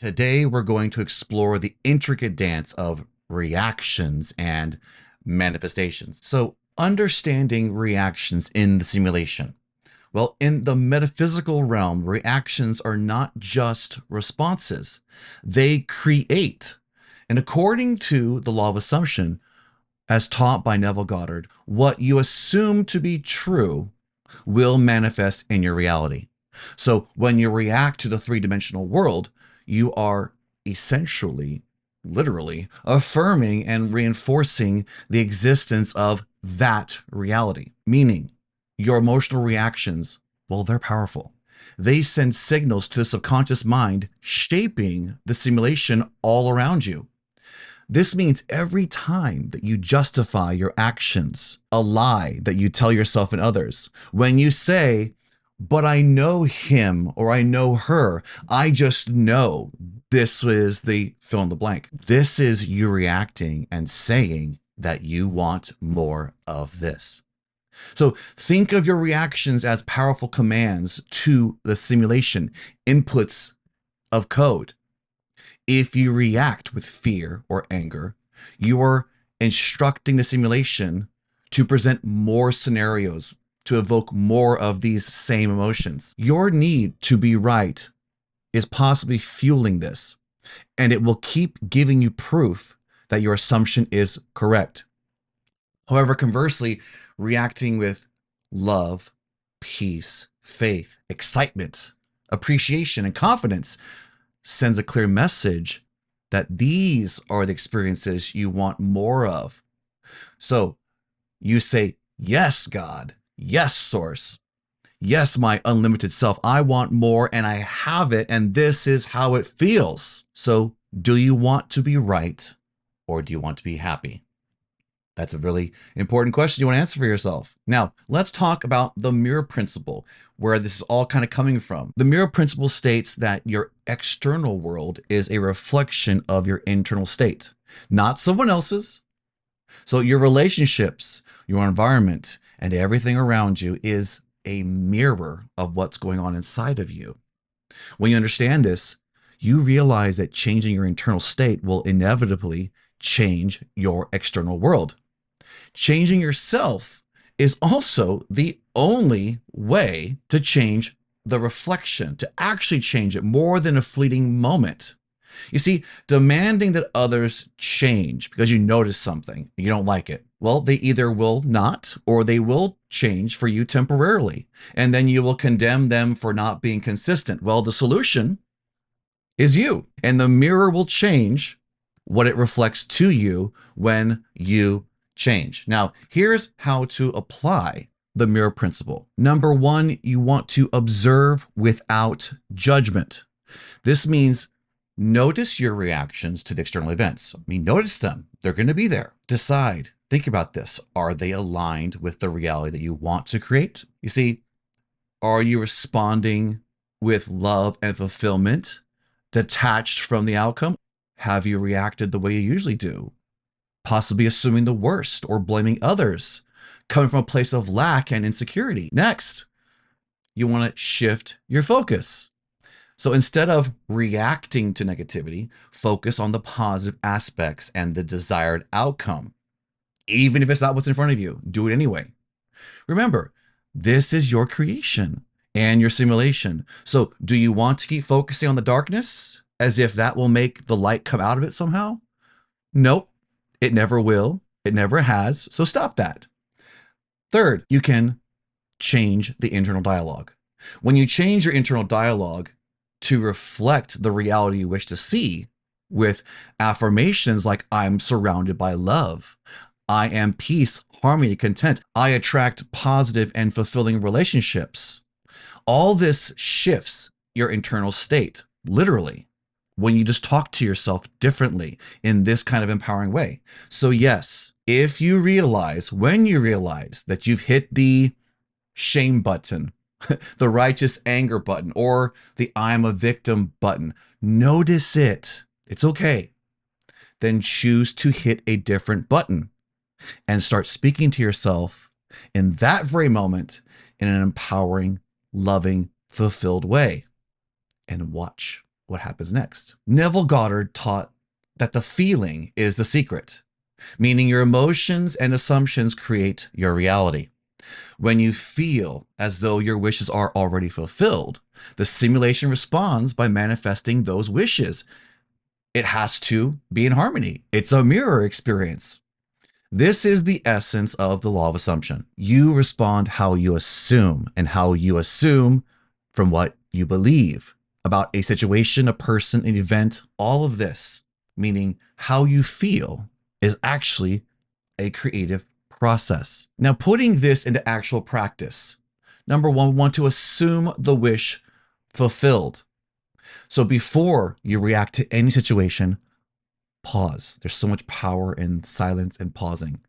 Today, we're going to explore the intricate dance of reactions and manifestations. So, understanding reactions in the simulation. Well, in the metaphysical realm, reactions are not just responses, they create. And according to the law of assumption, as taught by Neville Goddard, what you assume to be true will manifest in your reality. So when you react to the three-dimensional world, you are essentially, literally, affirming and reinforcing the existence of that reality. Meaning, your emotional reactions, well, they're powerful. They send signals to the subconscious mind, shaping the simulation all around you. This means every time that you justify your actions, a lie that you tell yourself and others, when you say, but I know him or I know her, I just know this is the fill in the blank. This is you reacting and saying that you want more of this. So think of your reactions as powerful commands to the simulation, inputs of code. If you react with fear or anger, you are instructing the simulation to present more scenarios, to evoke more of these same emotions. Your need to be right is possibly fueling this, and it will keep giving you proof that your assumption is correct. However, conversely, reacting with love, peace, faith, excitement, appreciation, and confidence sends a clear message that these are the experiences you want more of. So you say, yes, God, yes, source, yes, my unlimited self, I want more and I have it, and this is how it feels. So do you want to be right or do you want to be happy? That's a really important question you want to answer for yourself. Now, let's talk about the mirror principle, where this is all kind of coming from. The mirror principle states that your external world is a reflection of your internal state, not someone else's. So your relationships, your environment, and everything around you is a mirror of what's going on inside of you. When you understand this, you realize that changing your internal state will inevitably change your external world. Changing yourself is also the only way to change the reflection, to actually change it more than a fleeting moment. You see, demanding that others change because you notice something, you don't like it. Well, they either will not or they will change for you temporarily, and then you will condemn them for not being consistent. Well, the solution is you, and the mirror will change what it reflects to you when you change. Now, here's how to apply the mirror principle. Number one, you want to observe without judgment. This means notice your reactions to the external events. Notice them. They're going to be there. Decide, think about this. Are they aligned with the reality that you want to create? You see, are you responding with love and fulfillment, detached from the outcome? Have you reacted the way you usually do? Possibly assuming the worst or blaming others, coming from a place of lack and insecurity. Next, you want to shift your focus. So instead of reacting to negativity, focus on the positive aspects and the desired outcome. Even if it's not what's in front of you, do it anyway. Remember, this is your creation and your simulation. So do you want to keep focusing on the darkness as if that will make the light come out of it somehow? Nope. It never will. It never has. So stop that. Third, you can change the internal dialogue. When you change your internal dialogue to reflect the reality you wish to see with affirmations like, I'm surrounded by love, I am peace, harmony, content, I attract positive and fulfilling relationships. All this shifts your internal state, literally, when you just talk to yourself differently in this kind of empowering way. So yes, if you realize, when you realize that you've hit the shame button, the righteous anger button, or the I'm a victim button, notice it. It's okay. Then choose to hit a different button and start speaking to yourself in that very moment in an empowering, loving, fulfilled way. And watch what happens next. Neville Goddard taught that the feeling is the secret, meaning your emotions and assumptions create your reality. When you feel as though your wishes are already fulfilled, the simulation responds by manifesting those wishes. It has to be in harmony. It's a mirror experience. This is the essence of the law of assumption. You respond how you assume, and how you assume from what you believe about a situation, a person, an event, all of this, meaning how you feel, is actually a creative process. Now, putting this into actual practice, number one, we want to assume the wish fulfilled. So before you react to any situation, pause. There's so much power in silence and pausing.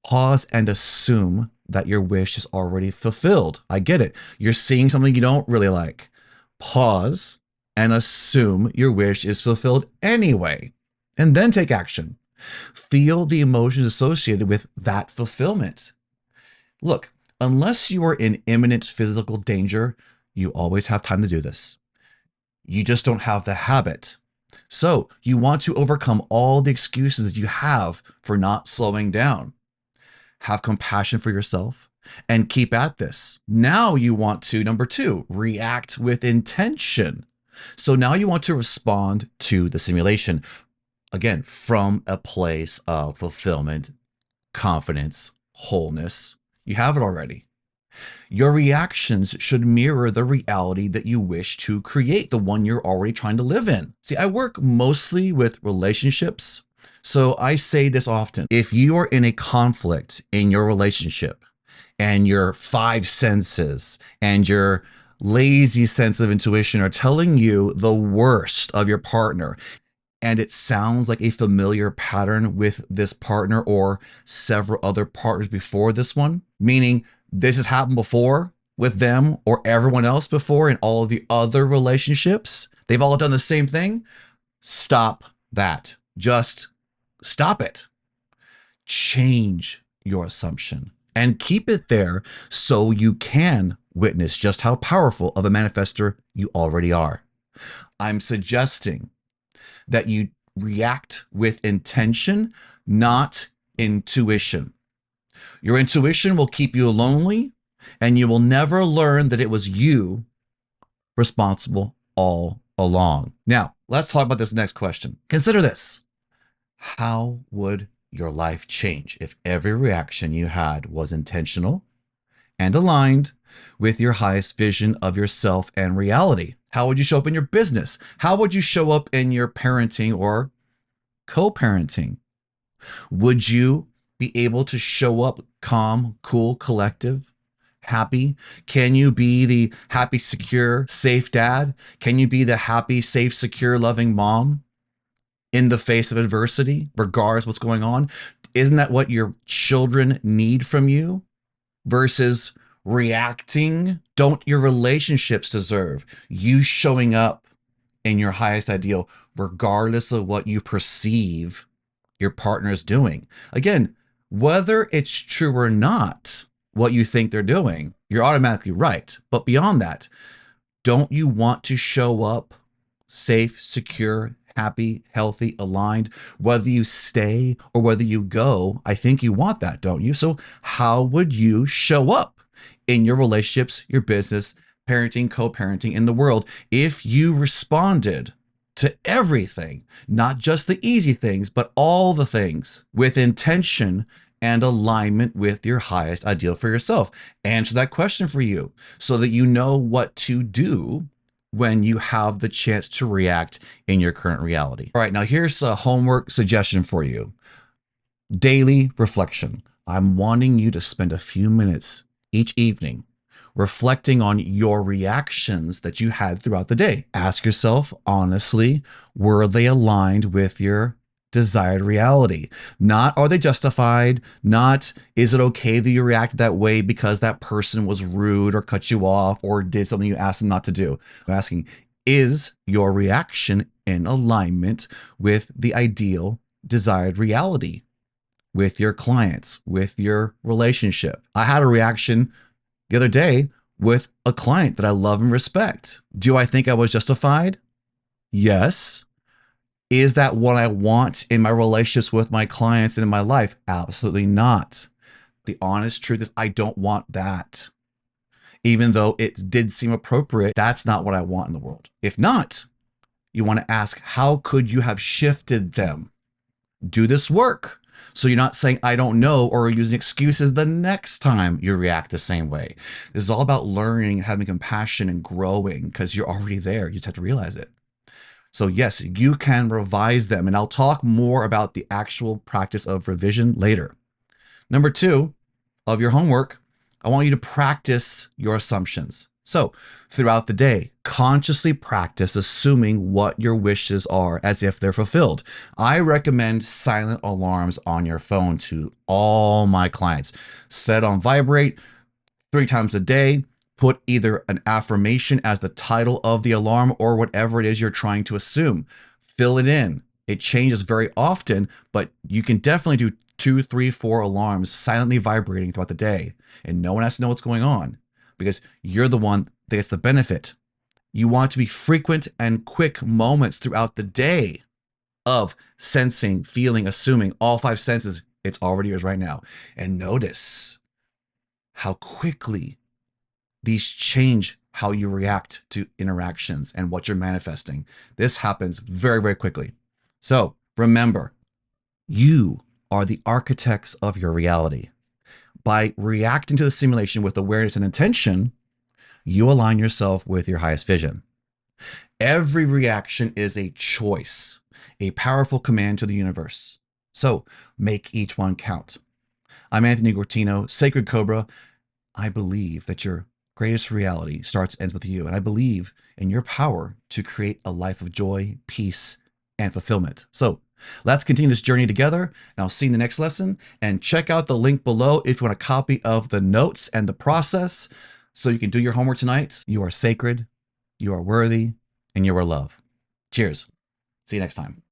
Pause and assume that your wish is already fulfilled. I get it. You're seeing something you don't really like. Pause and assume your wish is fulfilled anyway, and then take action. Feel the emotions associated with that fulfillment. Look, unless you are in imminent physical danger, you always have time to do this. You just don't have the habit. So you want to overcome all the excuses that you have for not slowing down. Have compassion for yourself and keep at this. Now you want to, number two, react with intention. So now you want to respond to the simulation, again, from a place of fulfillment, confidence, wholeness. You have it already. Your reactions should mirror the reality that you wish to create, the one you're already trying to live in. See, I work mostly with relationships, so I say this often. If you are in a conflict in your relationship and your five senses and your lazy sense of intuition are telling you the worst of your partner, and it sounds like a familiar pattern with this partner or several other partners before this one, meaning this has happened before with them or everyone else before in all of the other relationships, they've all done the same thing, stop that. Just stop it. Change your assumption and keep it there so you can witness just how powerful of a manifester you already are. I'm suggesting that you react with intention, not intuition. Your intuition will keep you lonely, and you will never learn that it was you responsible all along. Now, let's talk about this next question. Consider this. How would your life change if every reaction you had was intentional and aligned with your highest vision of yourself and reality? How would you show up in your business? How would you show up in your parenting or co-parenting? Would you be able to show up calm, cool, collective, happy? Can you be the happy, secure, safe dad? Can you be the happy, safe, secure, loving mom in the face of adversity, regardless of what's going on? Isn't that what your children need from you versus reacting? Don't your relationships deserve you showing up in your highest ideal, regardless of what you perceive your partner is doing? Again, whether it's true or not, what you think they're doing, you're automatically right. But beyond that, don't you want to show up safe, secure, happy, healthy, aligned, whether you stay or whether you go? I think you want that, don't you? So how would you show up in your relationships, your business, parenting, co-parenting, in the world if you responded to everything, not just the easy things, but all the things with intention and alignment with your highest ideal for yourself? Answer that question for you so that you know what to do when you have the chance to react in your current reality. All right, now here's a homework suggestion for you. Daily reflection. I'm wanting you to spend a few minutes each evening reflecting on your reactions that you had throughout the day. Ask yourself honestly, were they aligned with your desired reality? Not are they justified? Not is it okay that you reacted that way because that person was rude or cut you off or did something you asked them not to do? I'm asking, is your reaction in alignment with the ideal desired reality, with your clients, with your relationship? I had a reaction the other day with a client that I love and respect. Do I think I was justified? Yes. Is that what I want in my relationships with my clients and in my life? Absolutely not. The honest truth is, I don't want that. Even though it did seem appropriate, that's not what I want in the world. If not, you want to ask, how could you have shifted them? Do this work. So you're not saying, I don't know, or using excuses the next time you react the same way. This is all about learning, having compassion, and growing, because you're already there. You just have to realize it. So yes, you can revise them. And I'll talk more about the actual practice of revision later. Number 2 of your homework, I want you to practice your assumptions. So throughout the day, consciously practice assuming what your wishes are as if they're fulfilled. I recommend silent alarms on your phone to all my clients. Set on vibrate 3 times a day. Put either an affirmation as the title of the alarm or whatever it is you're trying to assume. Fill it in. It changes very often, but you can definitely do 2, 3, 4 alarms silently vibrating throughout the day. And no one has to know what's going on because you're the one that gets the benefit. You want to be frequent and quick moments throughout the day of sensing, feeling, assuming all 5 senses. It's already yours right now. And notice how quickly these change how you react to interactions and what you're manifesting. This happens very, very quickly. So remember, you are the architects of your reality. By reacting to the simulation with awareness and intention, you align yourself with your highest vision. Every reaction is a choice, a powerful command to the universe. So make each one count. I'm Anthony Gortino, Sacred Cobra. I believe that your greatest reality starts and ends with you. And I believe in your power to create a life of joy, peace, and fulfillment. So let's continue this journey together. And I'll see you in the next lesson. And check out the link below if you want a copy of the notes and the process so you can do your homework tonight. You are sacred, you are worthy, and you are love. Cheers. See you next time.